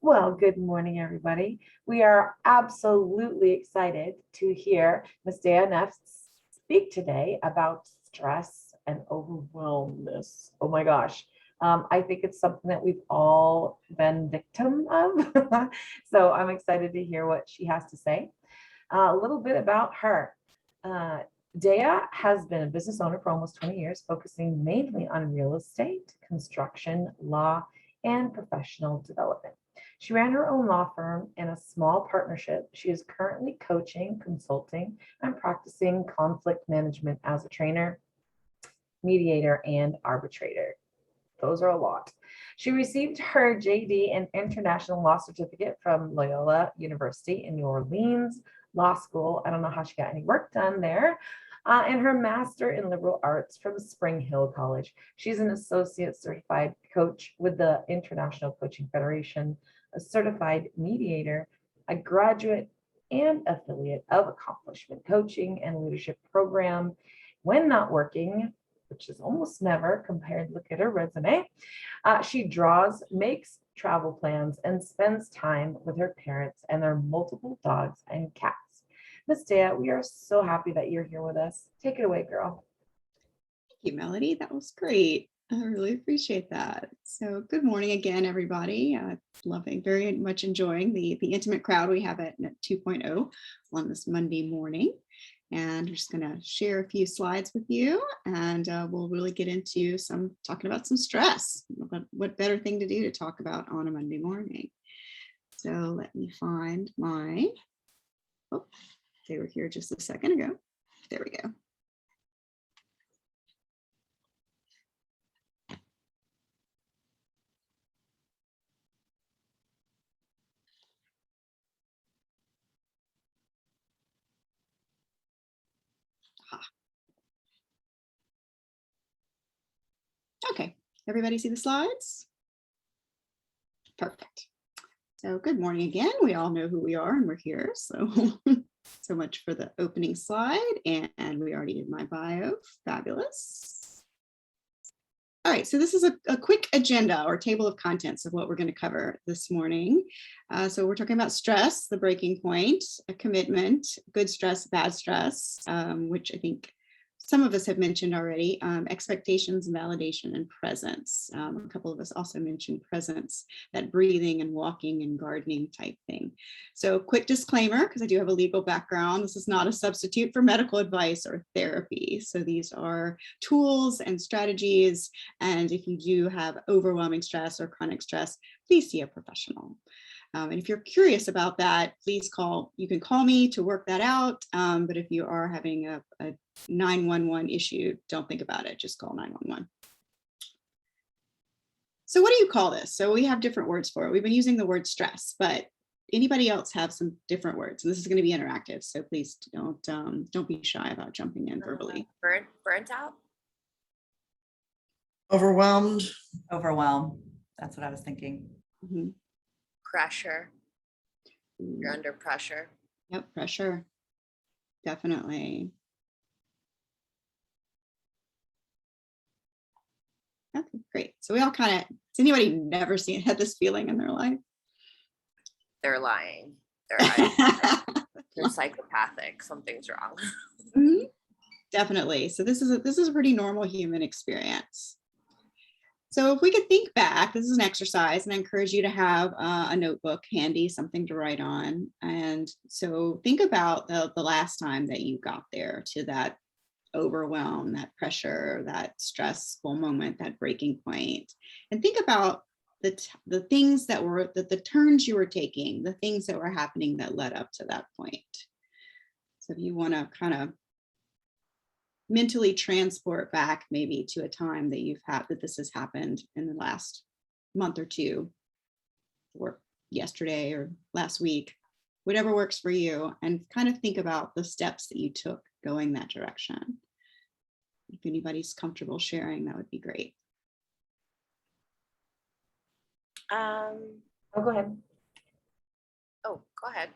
Well, good morning, everybody. We are absolutely excited to hear Ms. Daya Naef speak today about stress and overwhelmness. Oh my gosh. I think it's something that we've all been victim of. So I'm excited to hear what she has to say. A little bit about her. Uh, Daya has been a business owner for almost 20 years, focusing mainly on real estate, construction, law, and professional development. She ran her own law firm and a small partnership. She is currently coaching, consulting, and practicing conflict management as a trainer, mediator, and arbitrator. Those are a lot. She received her JD and International Law Certificate from Loyola University in New Orleans Law School. I don't know how she got any work done there. And her Master in Liberal Arts from Spring Hill College. She's an associate certified coach with the International Coaching Federation, a certified mediator, a graduate and affiliate of Accomplishment Coaching and Leadership Program. When not working, which is almost never compared, look at her resume. She draws, makes travel plans, and spends time with her parents and their multiple dogs and cats. Miss Daya, we are so happy that you're here with us. Take it away, girl. Thank you, Melody. That was great. I really appreciate that. So good morning again, everybody. Loving, very much enjoying the intimate crowd we have at 2.0 on this Monday morning. And we're just going to share a few slides with you, and we'll really get into talking about some stress. What better thing to do to talk about on a Monday morning? So let me find my, they were here just a second ago. There we go. Okay, everybody see the slides? Perfect. So good morning again. We all know who we are and we're here. So, so much for the opening slide, and we already did my bio. Fabulous. All right, so this is a quick agenda or table of contents of what we're going to cover this morning. So we're talking about stress, the breaking point, a commitment, good stress, bad stress, which I think some of us have mentioned already, expectations, validation, and presence. A couple of us also mentioned presence, that breathing and walking and gardening type thing. So quick disclaimer, because I do have a legal background, this is not a substitute for medical advice or therapy. So these are tools and strategies. And if you do have overwhelming stress or chronic stress, please see a professional. And if you're curious about that, please you can call me to work that out. But if you are having a 911 issue, don't think about it, just call 911. So what do you call this? So we have different words for it. We've been using the word stress, but anybody else have some different words? And this is going to be interactive, so please don't be shy about jumping in verbally. Burnt out? Overwhelmed. Overwhelm. That's what I was thinking. Mm-hmm. Pressure. You're under pressure. Yep, pressure. Definitely. Okay, great. So we all has anybody never had this feeling in their life? They're lying. They're psychopathic. Something's wrong. Mm-hmm. Definitely. So this is a pretty normal human experience. So if we could think back, this is an exercise, and I encourage you to have a notebook handy, something to write on. And so think about the last time that you got there to that overwhelm, that pressure, that stressful moment, that breaking point. And think about the things that were, the turns you were taking, the things that were happening that led up to that point. So if you want to kind of mentally transport back maybe to a time that this has happened in the last month or two, or yesterday or last week, whatever works for you, and kind of think about the steps that you took going that direction. If anybody's comfortable sharing, that would be great. Go ahead. Oh, go ahead.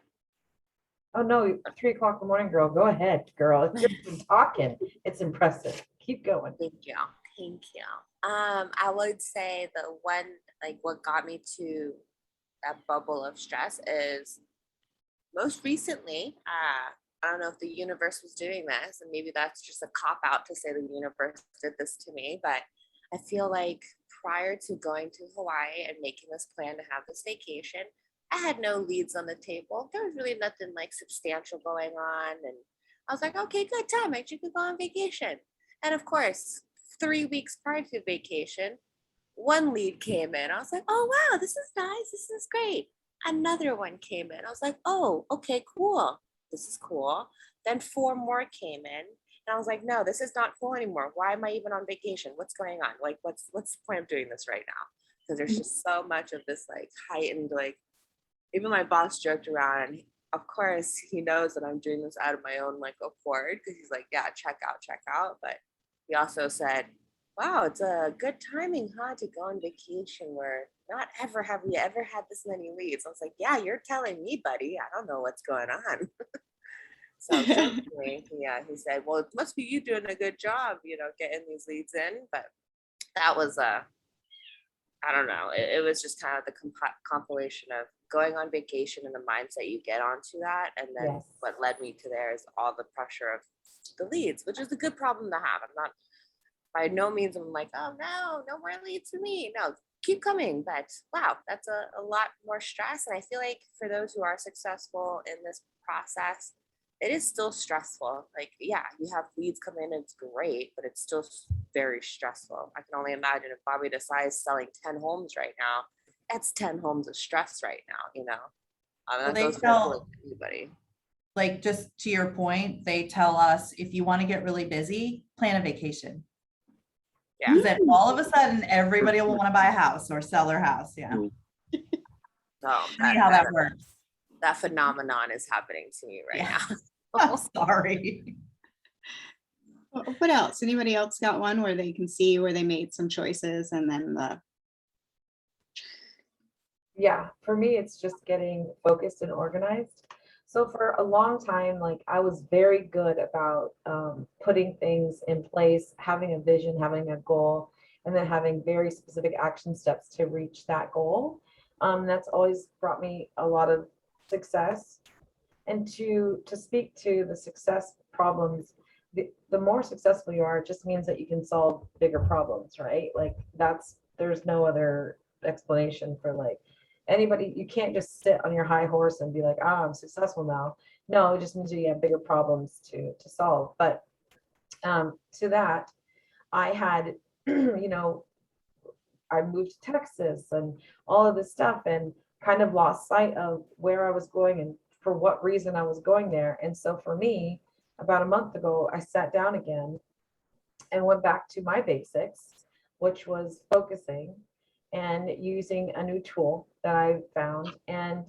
Oh no, 3 o'clock in the morning, girl. Go ahead, girl. If you're talking, it's impressive. Keep going. Thank you. Thank you. I would say the one, like what got me to that bubble of stress is most recently, I don't know if the universe was doing this, and maybe that's just a cop out to say the universe did this to me, but I feel like prior to going to Hawaii and making this plan to have this vacation, I had no leads on the table. There was really nothing like substantial going on. And I was like, okay, good time. I should go on vacation. And of course, 3 weeks prior to vacation, one lead came in. I was like, oh, wow, this is nice. This is great. Another one came in. I was like, oh, okay, cool. This is cool. Then four more came in. And I was like, no, this is not cool anymore. Why am I even on vacation? What's going on? Like, what's the point of doing this right now? Because there's just so much of this like heightened, like, even my boss joked around, and of course he knows that I'm doing this out of my own like accord, because he's like, yeah, check out. But he also said, wow, it's a good timing, huh, to go on vacation where not ever have we ever had this many leads. I was like, yeah, you're telling me, buddy. I don't know what's going on. So jokingly, yeah, he said, well, it must be you doing a good job, getting these leads in. But that was I don't know. It was just kind of the compilation of going on vacation and the mindset you get onto that. And then Yes. what led me to there is all the pressure of the leads, which is a good problem to have. I'm not, by no means, I'm like, oh no more leads for me. No, keep coming. But wow, that's a lot more stress. And I feel like for those who are successful in this process, it is still stressful. Like, yeah, you have leads come in, it's great, but it's still very stressful. I can only imagine if Bobby decides selling 10 homes right now, that's 10 homes of stress right now. Well, That they goes for tell, anybody. like, just to your point, they tell us if you want to get really busy, plan a vacation. Yeah. Because then all of a sudden, everybody will want to buy a house or sell their house. Yeah. So Funny how that works. that phenomenon is happening to me right Yeah. now. I'm sorry. What else? Anybody else got one where they can see where they made some choices and then Yeah, for me, it's just getting focused and organized. So for a long time, like I was very good about putting things in place, having a vision, having a goal, and then having very specific action steps to reach that goal. That's always brought me a lot of success. And to speak to the success problems, the more successful you are, it just means that you can solve bigger problems, right? Like there's no other explanation for like anybody. You can't just sit on your high horse and be like, oh, I'm successful now. No, it just means you have bigger problems to solve. But to that, I had, I moved to Texas and all of this stuff, and kind of lost sight of where I was going and for what reason I was going there. And so for me, about a month ago, I sat down again and went back to my basics, which was focusing and using a new tool that I found. And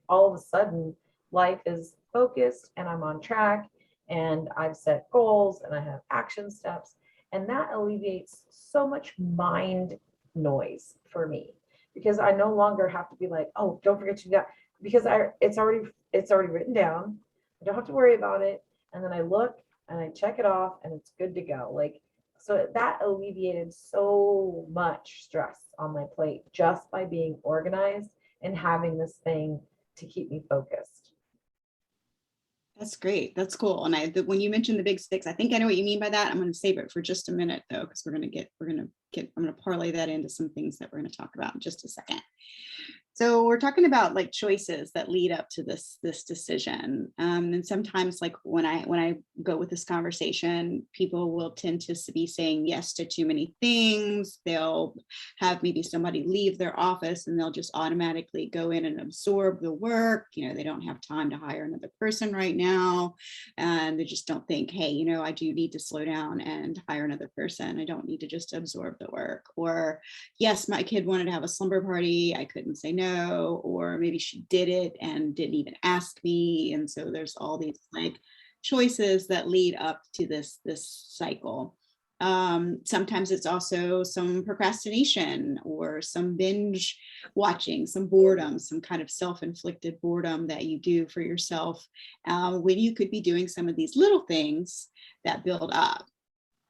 all of a sudden, life is focused and I'm on track and I've set goals and I have action steps. And that alleviates so much mind noise for me, because I no longer have to be like, oh, don't forget to do that, because it's already written down. I don't have to worry about it. And then I look and I check it off and it's good to go. Like, so that alleviated so much stress on my plate just by being organized and having this thing to keep me focused. That's great. That's cool. And when you mentioned the big six, I think I know what you mean by that. I'm going to save it for just a minute though, because I'm going to parlay that into some things that we're going to talk about in just a second. So we're talking about like choices that lead up to this decision. And sometimes like when I go with this conversation, people will tend to be saying yes to too many things. They'll have maybe somebody leave their office and they'll just automatically go in and absorb the work. They don't have time to hire another person right now. And they just don't think, hey, I do need to slow down and hire another person. I don't need to just absorb the work. Or yes, my kid wanted to have a slumber party. I couldn't say no. Or maybe she did it and didn't even ask me. And so there's all these like choices that lead up to this cycle. Sometimes it's also some procrastination or some binge watching, some boredom, some kind of self-inflicted boredom that you do for yourself when you could be doing some of these little things that build up.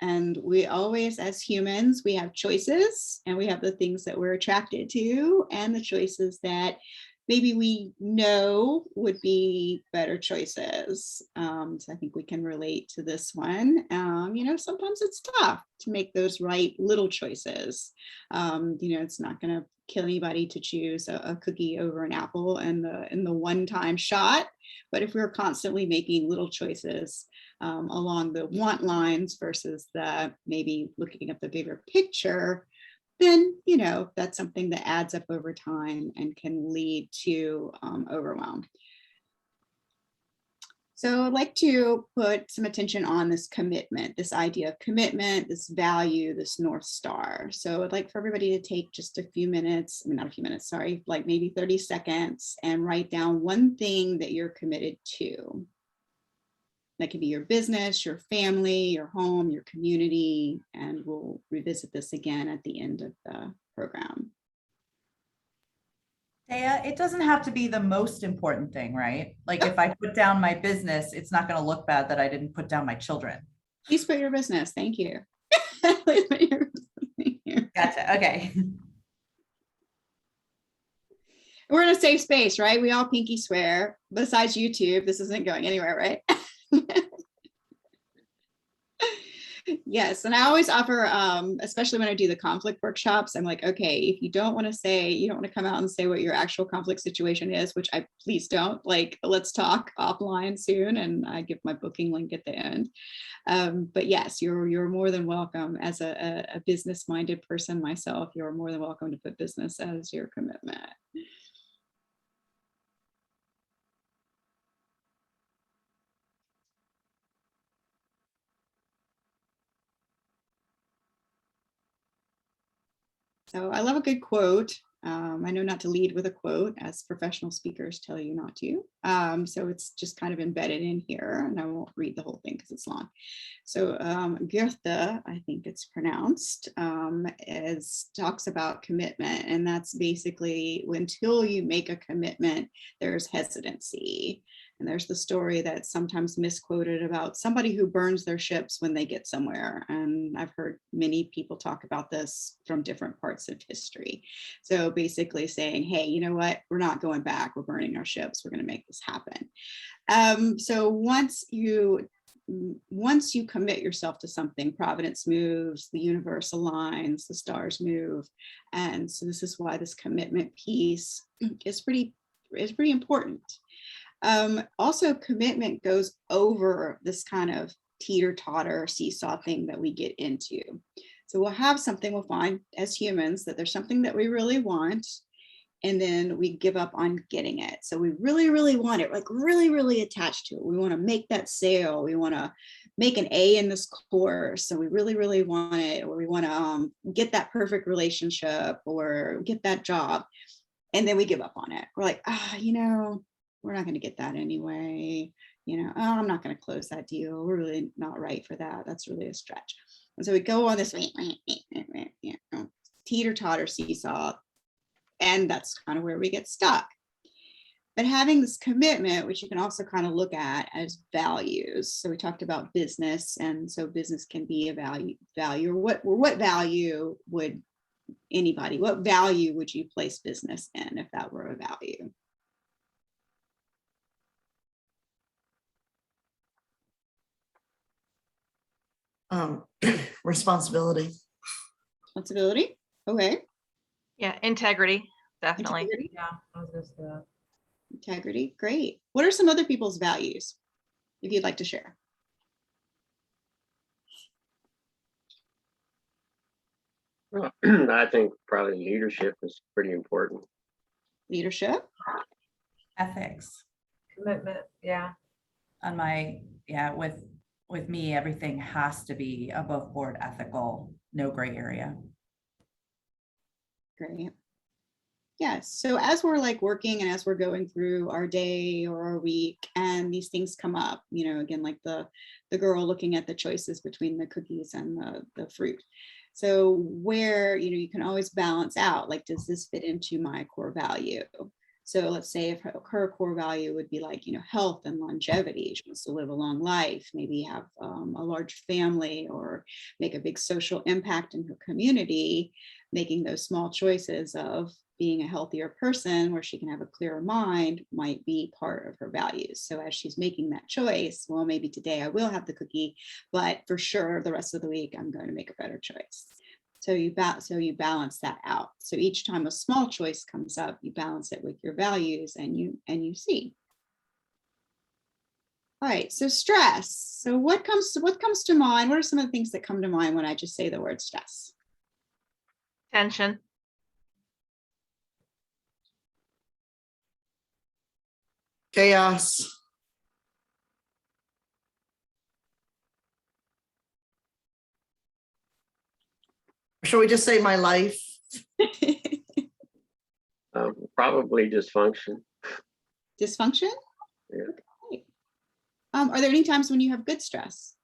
And we always, as humans, we have choices, and we have the things that we're attracted to and the choices that maybe we know would be better choices. So I think we can relate to this one. Sometimes it's tough to make those right little choices. It's not going to kill anybody to choose a cookie over an apple in the one-time shot. But if we're constantly making little choices along the want lines versus the maybe looking at the bigger picture, then that's something that adds up over time and can lead to overwhelm. So I'd like to put some attention on this commitment, this idea of commitment, this value, this North Star. So I'd like for everybody to take just a few minutes, not a few minutes, sorry, like maybe 30 seconds, and write down one thing that you're committed to. That could be your business, your family, your home, your community, and we'll revisit this again at the end of the program. Daya, it doesn't have to be the most important thing, right? Like if I put down my business, it's not going to look bad that I didn't put down my children. Please put your business. Thank you. Gotcha. Okay. We're in a safe space, right? We all pinky swear. Besides YouTube, this isn't going anywhere, right? Yes, and I always offer, especially when I do the conflict workshops, I'm like, okay, if you don't want to come out and say what your actual conflict situation is, which I please don't, like, let's talk offline soon, and I give my booking link at the end. But yes, you're more than welcome. As a business-minded person myself, you're more than welcome to put business as your commitment. So I love a good quote. I know not to lead with a quote, as professional speakers tell you not to. So it's just kind of embedded in here, and I won't read the whole thing because it's long. So Goethe, I think it's pronounced, talks about commitment, and that's basically until you make a commitment, there's hesitancy. And there's the story that's sometimes misquoted about somebody who burns their ships when they get somewhere. And I've heard many people talk about this from different parts of history. So basically saying, hey, you know what? We're not going back. We're burning our ships. We're going to make this happen. So once you commit yourself to something, Providence moves, the universe aligns, the stars move. And so this is why this commitment piece is pretty important. Also, commitment goes over this kind of teeter-totter seesaw thing that we get into. So we'll find as humans that there's something that we really want, and then we give up on getting it. So we really, really want it, like really, really attached to it. We want to make that sale. We want to make an A in this course. So we really, really want it, or we want to get that perfect relationship or get that job. And then we give up on it. We're like, we're not going to get that anyway. I'm not going to close that deal. We're really not right for that. That's really a stretch. And so we go on this teeter-totter seesaw, and that's kind of where we get stuck. But having this commitment, which you can also kind of look at as values. So we talked about business, and so business can be a value. What value would what value would you place business in if that were a value? Responsibility. Responsibility. Okay. Yeah, integrity, definitely. Integrity. Yeah, I was just Integrity. Great. What are some other people's values, if you'd like to share? I think probably leadership is pretty important. Leadership. Ethics. commitment. Yeah. With me, everything has to be above board ethical, no gray area. Great. Yes. So as we're like working and as we're going through our day or our week, and these things come up, again, like the girl looking at the choices between the cookies and the fruit. So where, you can always balance out, like, does this fit into my core value? So let's say if her core value would be like, health and longevity, she wants to live a long life, maybe have a large family or make a big social impact in her community, making those small choices of being a healthier person where she can have a clearer mind might be part of her values. So as she's making that choice, well, maybe today I will have the cookie, but for sure the rest of the week I'm going to make a better choice. So you balance that out. So each time a small choice comes up, you balance it with your values and you see. All right, so stress. So what comes to mind? What are some of the things that come to mind when I just say the word stress? Tension. Chaos. Shall we just say my life? Probably dysfunction. Dysfunction? Yeah. Okay. Are there any times when you have good stress?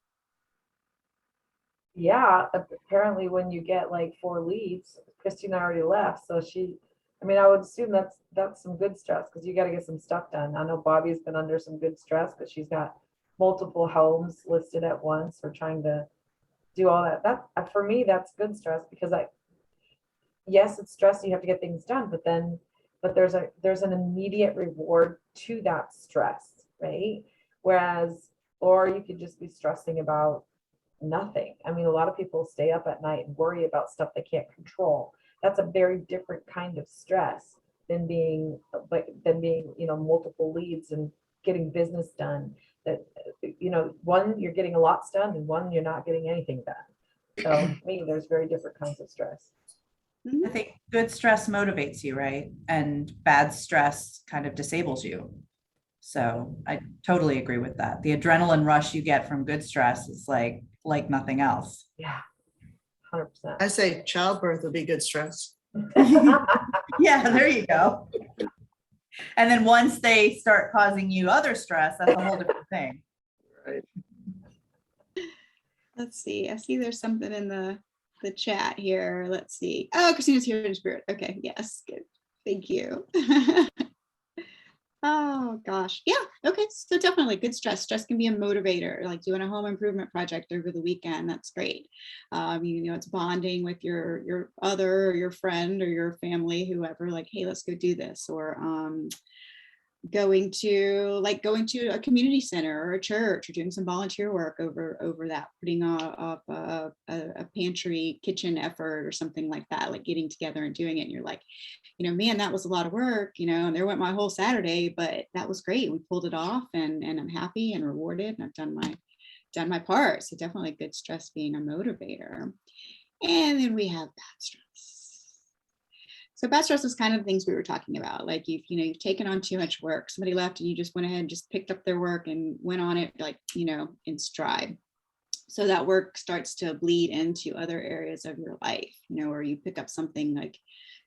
Yeah, apparently when you get like 4 leads, Christina already left, so I would assume that's some good stress because you got to get some stuff done. I know Bobby's been under some good stress because she's got multiple homes listed at once. We're trying to do all that. That for me, that's good stress because yes, it's stress. You have to get things done, but there's an immediate reward to that stress, right? Whereas, or you could just be stressing about nothing. I mean, a lot of people stay up at night and worry about stuff they can't control. That's a very different kind of stress than being multiple leads and getting business done. That one, you're getting a lot done, and one, you're not getting anything done. So to me, there's very different kinds of stress. I think good stress motivates you, right? And bad stress kind of disables you. So I totally agree with that. The adrenaline rush you get from good stress is like nothing else. Yeah, 100%. I say childbirth would be good stress. Yeah, there you go. And then once they start causing you other stress, that's a whole different thing. Right. Let's see. I see there's something in the chat here. Let's see. Oh, Christina's here in spirit. Okay. Yes. Good. Thank you. Oh gosh. Yeah. Okay. So definitely good stress. Stress can be a motivator, like doing a home improvement project over the weekend. That's great. It's bonding with your other, or your friend or your family, whoever, like, hey, let's go do this. Or going to a community center or a church, or doing some volunteer work over that, putting up a pantry kitchen effort or something like that, like getting together and doing it. And you're like, man, that was a lot of work, and there went my whole Saturday, but that was great. We pulled it off, and I'm happy and rewarded, and I've done my part. So definitely good stress being a motivator. And then we have bad stress. So bad stress is kind of the things we were talking about. Like you've taken on too much work. Somebody left and you just went ahead and just picked up their work and went on it, like, in stride. So that work starts to bleed into other areas of your life, or you pick up something like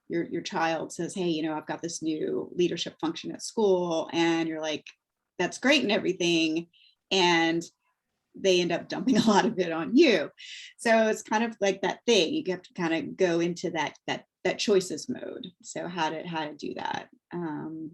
your child says, hey, I've got this new leadership function at school, and you're like, that's great and everything. And they end up dumping a lot of it on you. So it's kind of like that thing. You have to kind of go into that choices mode. So how to do that. All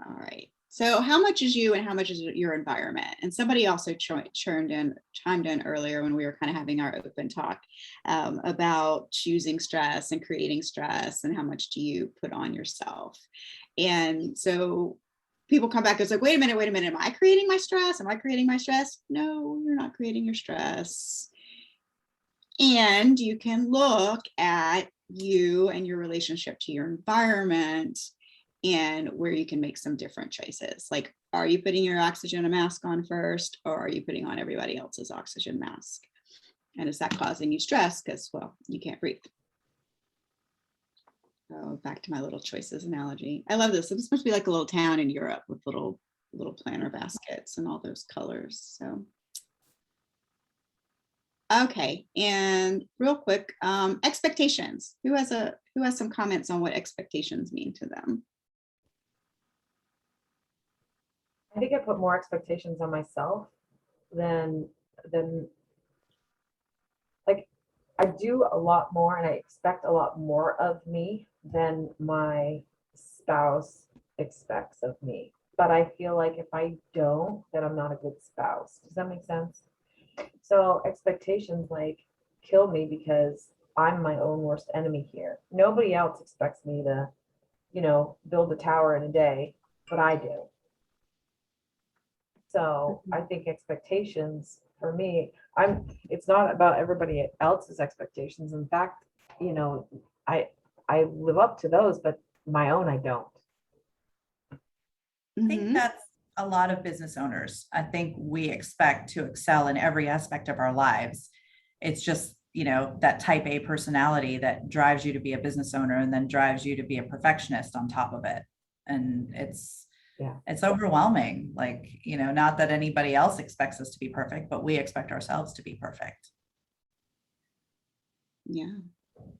right. So how much is you and how much is your environment? And somebody also chimed in earlier when we were kind of having our open talk about choosing stress and creating stress, and how much do you put on yourself? And so people come back, it's like, wait a minute, am I creating my stress? No, you're not creating your stress. And you can look at you and your relationship to your environment and where you can make some different choices. Like, are you putting your oxygen mask on first, or are you putting on everybody else's oxygen mask? And is that causing you stress? Because, well, you can't breathe. Oh, back to my little choices analogy. I love this. It's supposed to be like a little town in Europe with little planter baskets and all those colors. So, okay. And real quick, expectations. Who has some comments on what expectations mean to them? I think I put more expectations on myself than like, I do a lot more and I expect a lot more of me than my spouse expects of me. But I feel like if I don't, then I'm not a good spouse. Does that make sense? So expectations like kill me because I'm my own worst enemy here. Nobody else expects me to, build a tower in a day, but I do. So I think expectations for me, it's not about everybody else's expectations. In fact, I I live up to those, but my own I don't. I think Mhm. that's a lot of business owners. I think we expect to excel in every aspect of our lives. It's just, that type A personality that drives you to be a business owner and then drives you to be a perfectionist on top of it. And Yeah. it's overwhelming. Like, not that anybody else expects us to be perfect, but we expect ourselves to be perfect. Yeah.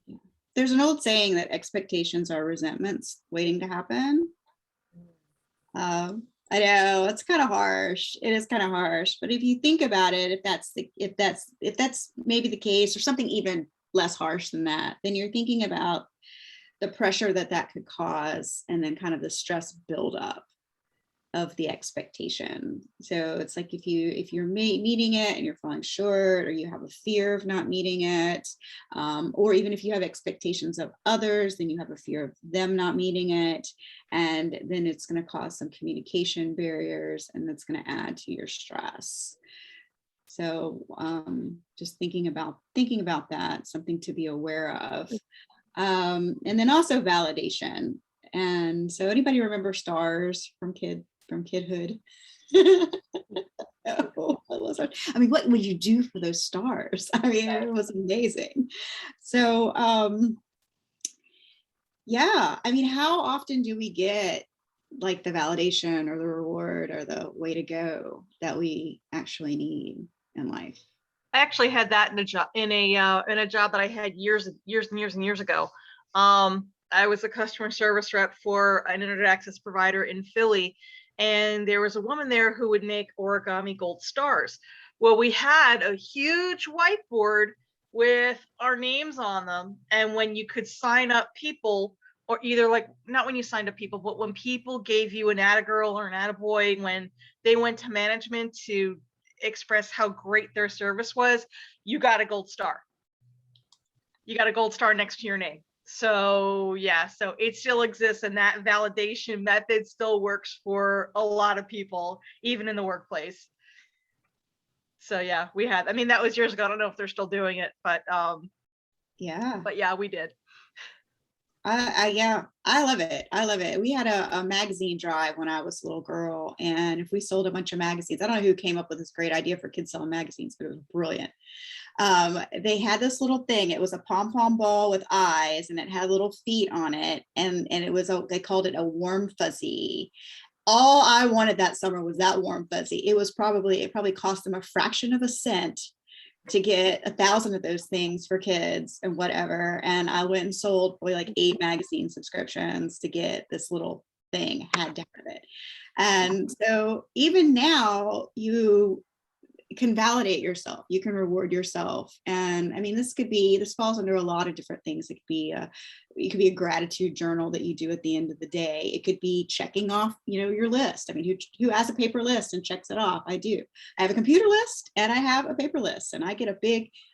Yeah. There's an old saying that expectations are resentments waiting to happen. I know it's kind of harsh. It is kind of harsh, but if you think about it, if that's maybe the case, or something even less harsh than that, then you're thinking about the pressure that could cause, and then kind of the stress buildup of the expectation. So it's like if you're meeting it and you're falling short, or you have a fear of not meeting it, or even if you have expectations of others, then you have a fear of them not meeting it, and then it's going to cause some communication barriers, and that's going to add to your stress. So just thinking about that, something to be aware of. And then also validation. And so anybody remember stars from kidhood? Oh, I love that. I mean, what would you do for those stars? I mean, it was amazing. So yeah, I mean, how often do we get like the validation or the reward or the way to go that we actually need in life? I actually had that in a job in a job that I had years and years ago. I was a customer service rep for an internet access provider in Philly, and there was a woman there who would make origami gold stars. Well, we had a huge whiteboard with our names on them, and when you could sign up people, or either like not when you signed up people, but when people gave you an atta girl or an atta boy, when they went to management to express how great their service was, you got a gold star. You got a gold star next to your name. So yeah, so it still exists, and that validation method still works for a lot of people, even in the workplace. So yeah, I mean, that was years ago. I don't know if they're still doing it, but yeah, we did. Yeah, I love it. I love it. We had a magazine drive when I was a little girl, and if we sold a bunch of magazines, I don't know who came up with this great idea for kids selling magazines, but it was brilliant. They had this little thing. It was a pom-pom ball with eyes, and it had little feet on it, and it was they called it a warm fuzzy. All I wanted that summer was that warm fuzzy. It probably cost them a fraction of a cent to get 1,000 of those things for kids and whatever. And I went and sold probably like 8 magazine subscriptions to get this little thing, had to have it. And so even now you can validate yourself, you can reward yourself. And I mean, this falls under a lot of different things. It could be a gratitude journal that you do at the end of the day. It could be checking off, your list. I mean, who has a paper list and checks it off? I do. I have a computer list and I have a paper list, and I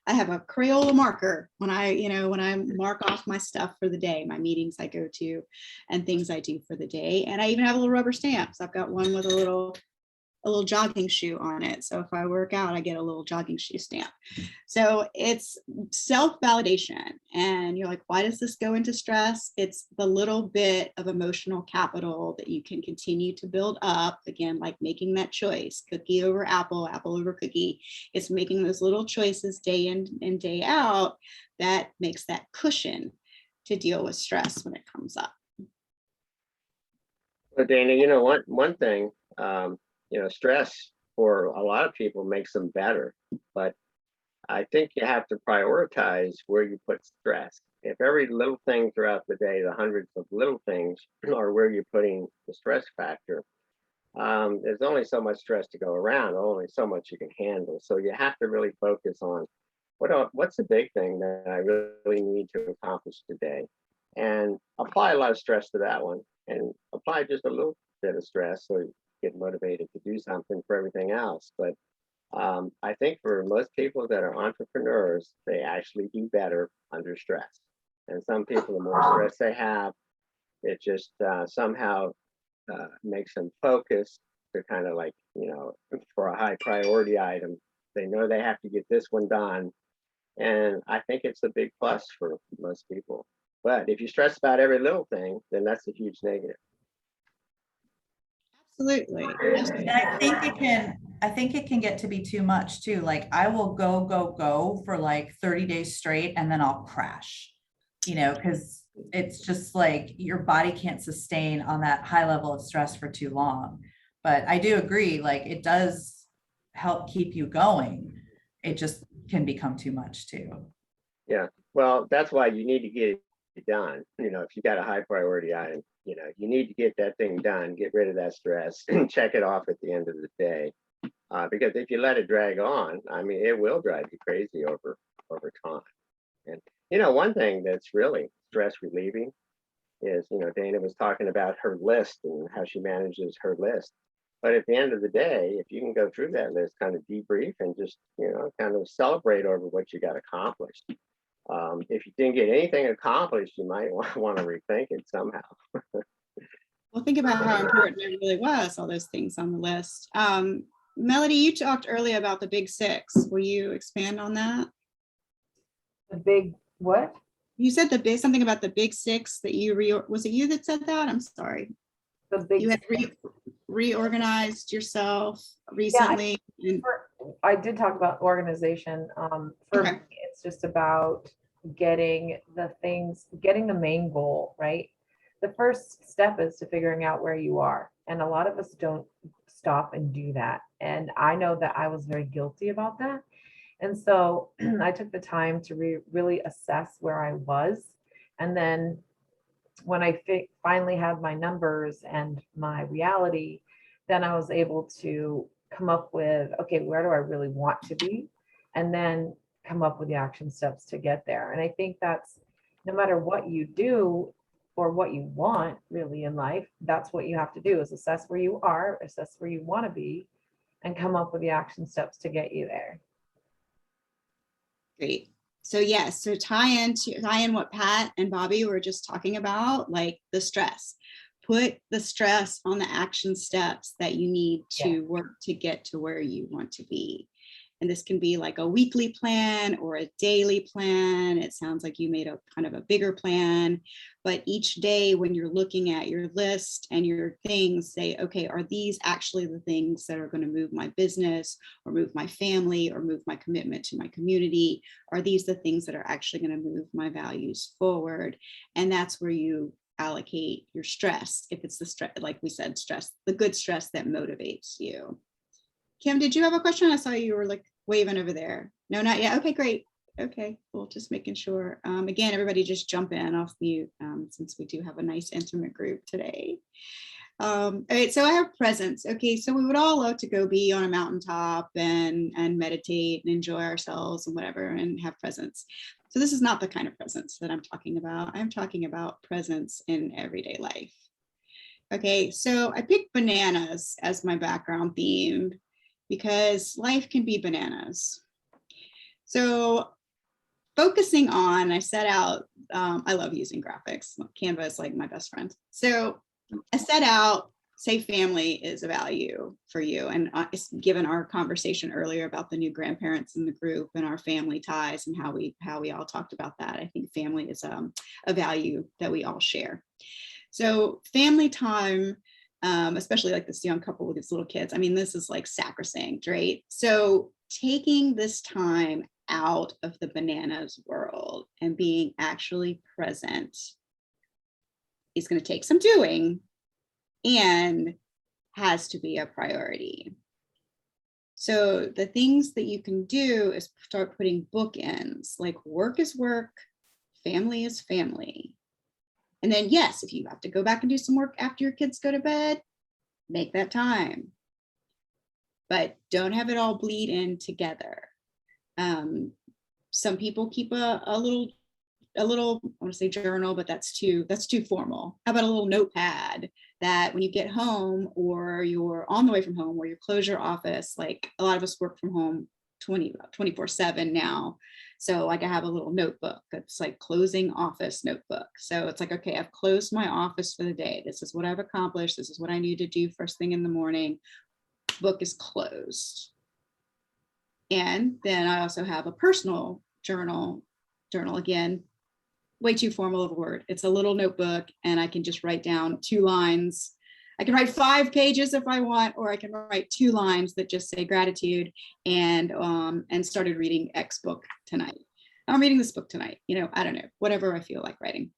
have a Crayola marker when I mark off my stuff for the day, my meetings I go to and things I do for the day. And I even have a little rubber stamp. So I've got one with a little jogging shoe on it. So if I work out, I get a little jogging shoe stamp. So it's self-validation. And you're like, why does this go into stress? It's the little bit of emotional capital that you can continue to build up. Again, like making that choice, cookie over apple, apple over cookie. It's making those little choices day in and day out that makes that cushion to deal with stress when it comes up. But Dana, one thing, stress for a lot of people makes them better, but I think you have to prioritize where you put stress. If every little thing throughout the day, the hundreds of little things are where you're putting the stress factor, there's only so much stress to go around, only so much you can handle. So you have to really focus on what's the big thing that I really need to accomplish today, and apply a lot of stress to that one, and apply just a little bit of stress so you get motivated to do something for everything else. But I think for most people that are entrepreneurs, they actually do better under stress. And some people, the more stress they have, it just somehow makes them focus to kind of like, for a high priority item, they know they have to get this one done. And I think it's a big plus for most people. But if you stress about every little thing, then that's a huge negative. Absolutely. And I think it can get to be too much too. Like I will go for like 30 days straight and then I'll crash, because it's just like your body can't sustain on that high level of stress for too long. But I do agree, like it does help keep you going. It just can become too much too. Yeah. Well, that's why you need to get it done. If you got a high priority item, you need to get that thing done, get rid of that stress, and check it off at the end of the day. Because if you let it drag on, I mean, it will drive you crazy over time. And one thing that's really stress relieving is, Dana was talking about her list and how she manages her list. But at the end of the day, if you can go through that list, kind of debrief and just, kind of celebrate over what you got accomplished. If you didn't get anything accomplished, you might want to rethink it somehow. Well, think about how important it really was, all those things on the list. Melody, you talked earlier about the big six. Will you expand on that? The big what? You said something about the big six that was it you that said that? I'm sorry. The big. You had reorganized yourself recently. I did talk about organization. For Okay. me, it's just about getting the main goal, right? The first step is to figuring out where you are. And a lot of us don't stop and do that. And I know that I was very guilty about that. And so I took the time to really assess where I was. And then when I finally had my numbers and my reality, then I was able to come up with, okay, where do I really want to be? And then come up with the action steps to get there. And I think that's no matter what you do or what you want really in life, that's what you have to do is assess where you are, assess where you want to be, and come up with the action steps to get you there. Great. So yes, so tie in what Pat and Bobby were just talking about, like the stress. Put the stress on the action steps that you need to work to get to where you want to be. And this can be like a weekly plan or a daily plan. It sounds like you made a kind of a bigger plan, but each day when you're looking at your list and your things, say, okay, are these actually the things that are going to move my business or move my family or move my commitment to my community? Are these the things that are actually going to move my values forward? And that's where you allocate your stress. If it's the stress, like we said, stress, the good stress that motivates you. Kim, did you have a question? I saw you were like waving over there. No, not yet. Okay, great. Okay, cool. Just making sure. Again, everybody just jump in off mute since we do have a nice intimate group today. All right, so I have presence. Okay, so we would all love to go be on a mountaintop and meditate and enjoy ourselves and whatever and have presence. So this is not the kind of presence that I'm talking about. I'm talking about presence in everyday life. Okay, so I picked bananas as my background theme because life can be bananas. So focusing on, I set out, I love using graphics. Canva is like my best friend. So I set out, say family is a value for you. And given our conversation earlier about the new grandparents in the group and our family ties and how we all talked about that, I think family is a value that we all share. So family time, especially like this young couple with these little kids, I mean, this is like sacrosanct, right? So taking this time out of the bananas world and being actually present is going to take some doing and has to be a priority. So the things that you can do is start putting bookends, like work is work, family is family. And then, yes, if you have to go back and do some work after your kids go to bed, make that time. But don't have it all bleed in together. Some people keep a little a little, I want to say journal, but that's too formal. How about a little notepad that when you get home or you're on the way from home or you close your office, like a lot of us work from home 24/7 now. So like I have a little notebook that's like closing office notebook. So it's like, okay, I've closed my office for the day. This is what I've accomplished. This is what I need to do first thing in the morning. Book is closed. And then I also have a personal journal again, way too formal of a word. It's a little notebook and I can just write down 2 lines. I can write 5 pages if I want, or I can write 2 lines that just say gratitude and started reading X book tonight. I'm reading this book tonight, I don't know, whatever I feel like writing.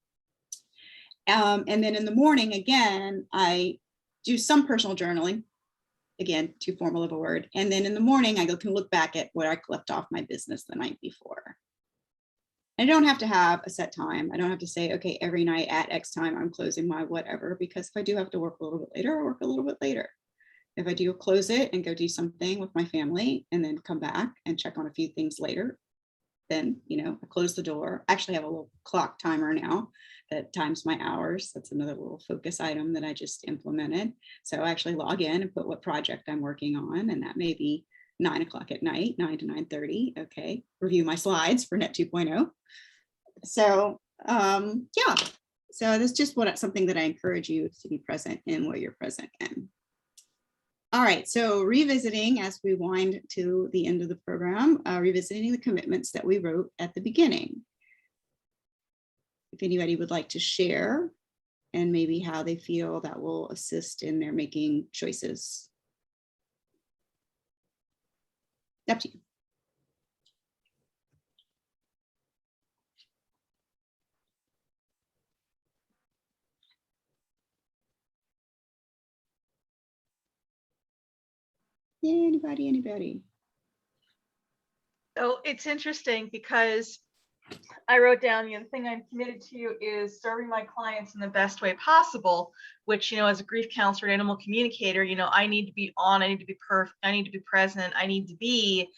And then in the morning, again, I do some personal journaling. Again, too formal of a word. And then in the morning, I can look back at where I left off my business the night before. I don't have to have a set time. I don't have to say, okay, every night at X time, I'm closing my whatever, because if I do have to work a little bit later, I'll work a little bit later. If I do close it and go do something with my family and then come back and check on a few things later, then, I close the door. I actually have a little clock timer now that times my hours. That's another little focus item that I just implemented. So I actually log in and put what project I'm working on. And that may be 9 o'clock at night, 9 to 9:30. Okay. Review my slides for Net 2.0. So yeah. So that's just something that I encourage you to be present in what you're present in. All right, so revisiting as we wind to the end of the program, revisiting the commitments that we wrote at the beginning. If anybody would like to share and maybe how they feel that will assist in their making choices. Up to you. Anybody? So it's interesting because I wrote down, the thing I'm committed to is serving my clients in the best way possible, which, as a grief counselor and animal communicator, I need to be on, I need to be perfect, I need to be present, I need to be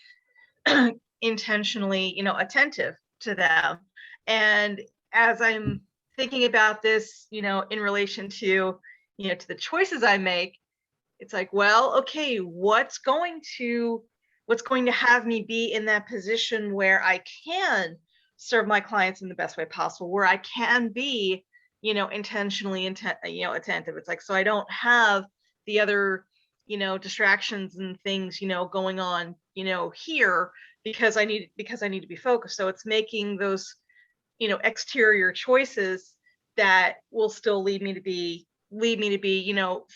intentionally, attentive to them. And as I'm thinking about this, in relation to, to the choices I make, it's like, well, okay, what's going to have me be in that position where I can serve my clients in the best way possible, where I can be, intentionally attentive. It's like, so I don't have the other, distractions and things, going on, here, because I need to be focused. So it's making those, exterior choices that will still lead me to be,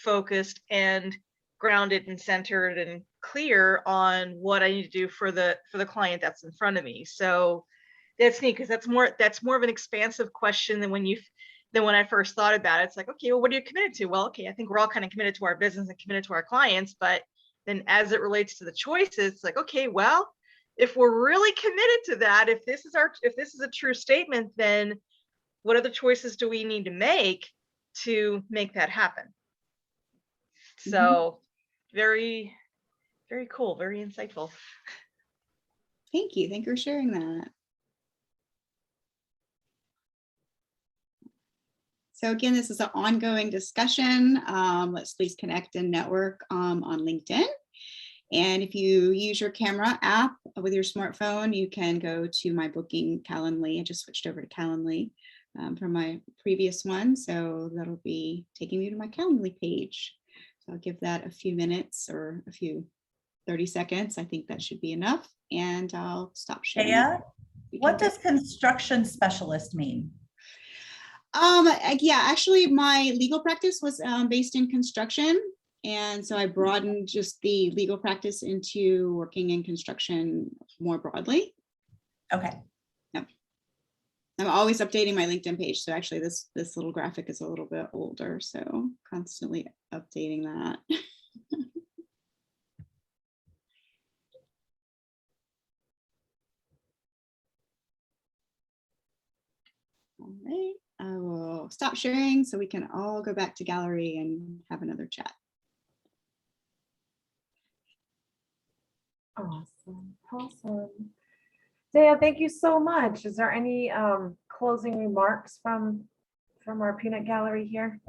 focused and grounded and centered and clear on what I need to do for the client that's in front of me. So that's neat, because that's more of an expansive question than when I first thought about it. It's like, okay, well, what are you committed to? Well, okay, I think we're all kind of committed to our business and committed to our clients, but then as it relates to the choices, it's like, okay, well, if we're really committed to that, if this is a true statement, then what other choices do we need to make that happen? So very, very cool, very insightful. Thank you for sharing that. So again, this is an ongoing discussion. Let's please connect and network on LinkedIn. And if you use your camera app with your smartphone, you can go to my booking Calendly. I just switched over to Calendly from my previous one. So that'll be taking me to my Calendly page. So I'll give that a few minutes or 30 seconds. I think that should be enough. And I'll stop sharing. Daya, what does construction specialist mean? Yeah, actually my legal practice was based in construction. And so I broadened just the legal practice into working in construction more broadly. Okay. Yep. I'm always updating my LinkedIn page. So actually this little graphic is a little bit older. So constantly updating that. All right, I will stop sharing so we can all go back to gallery and have another chat. Awesome. Daya, thank you so much. Is there any closing remarks from our peanut gallery here?